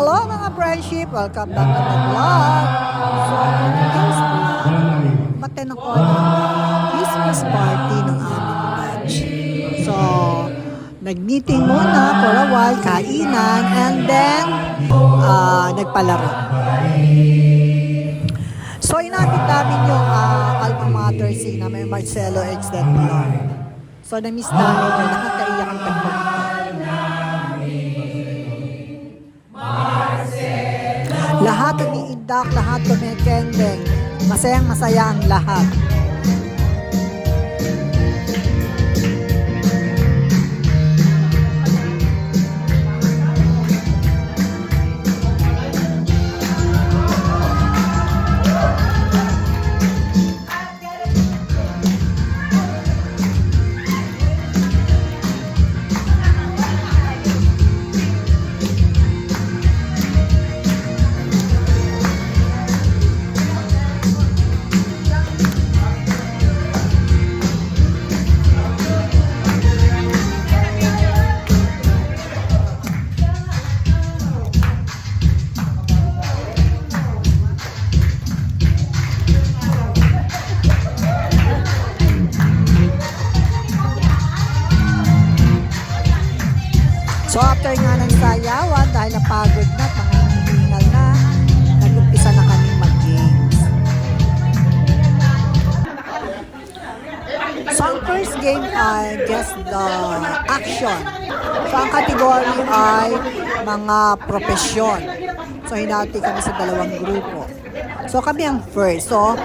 Hello mga friendship! Welcome back to my vlog! So, today's vlog, matin ako ng Christmas party ng aming batch. So, nag-meeting muna for a while, kainan, and then, nagpalaro. So, inabit namin yung alma mater sing namin, Marcelo Extendilon. So, na-miss namin yun, nakakaiyak ang pagpagpag. Lahat umiidak, lahat kumikendeng. Masayang masaya ang lahat. So after nga ng sayawan, dahil napagod na, pangingihingal na, nag-umpisa na kami mag-games. So ang first game ay guess the action. So ang category ay mga profesyon. So hinati kami sa dalawang grupo. So kami ang first. So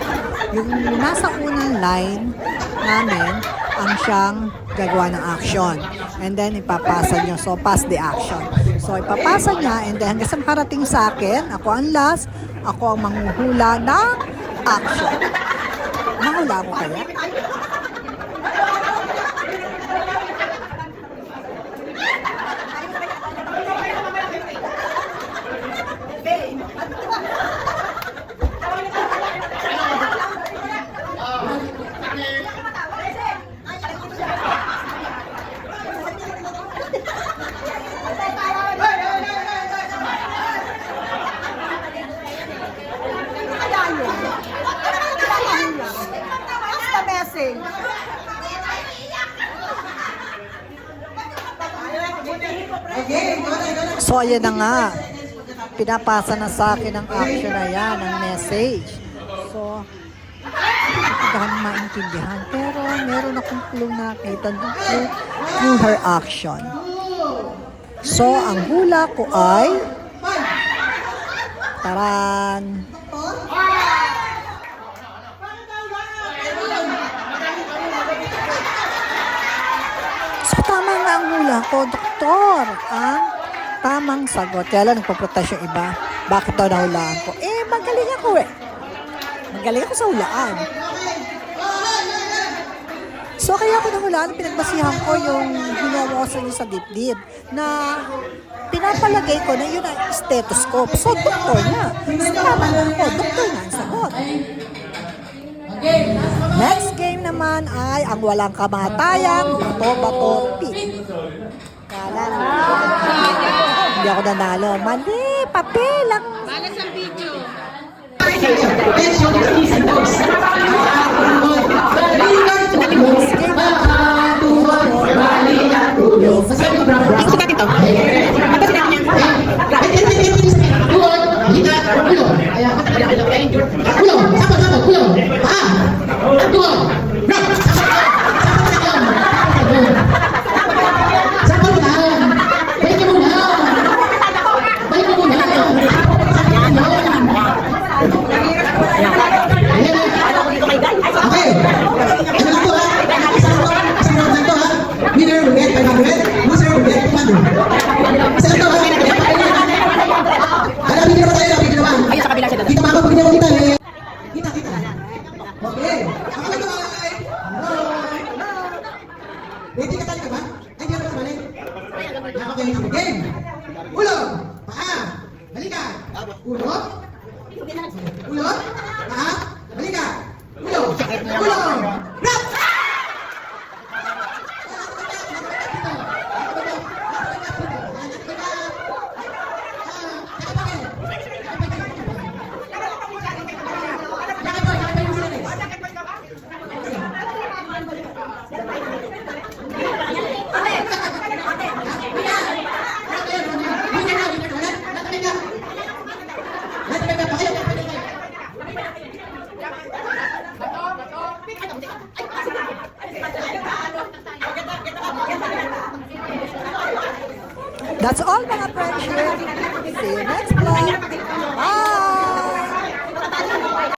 yung nasa unang line namin, ang siyang gagawa ng action. And then, ipapasa niyo. So, pass the action. So, ipapasa niya. And then, hanggang sa makarating sa akin, ako ang last, ako ang manghuhula ng action. Mahula ko kaya? So, ayan na nga. Pinapasa na sa akin ang action na yan, ang message. So, hindi ko gaano maintindihan. Pero, meron akong clue nakita through her action. So, ang hula ko ay taran. So, tama nga ang hula ko, doktor. Ang tamang sagot. Kaya lang nagpaprotes yung iba. Bakit daw nahulaan ko? Magaling ako eh. Magaling ako sa hulaan. So, kaya ako nahulaan, pinagbasihan ko yung hinawasan niya sa dibdib na pinapalagay ko na yun ang stethoscope. So, doktor na. So, tama na ako. Doktor na ang sagot. Next game naman ay ang walang kamatayang bato-bato pit. Kala hindi ako nanalo. Mali, papel lang. Malas ang video. Ready ka talaga ba? Ay, di ako naman Okay, game! Ulo! Paa! Balikan! Ulo! Ulo! Paa! Balikan! Ulo! Ulo! Rap! That's all mga friendship. See you next vlog. Bye!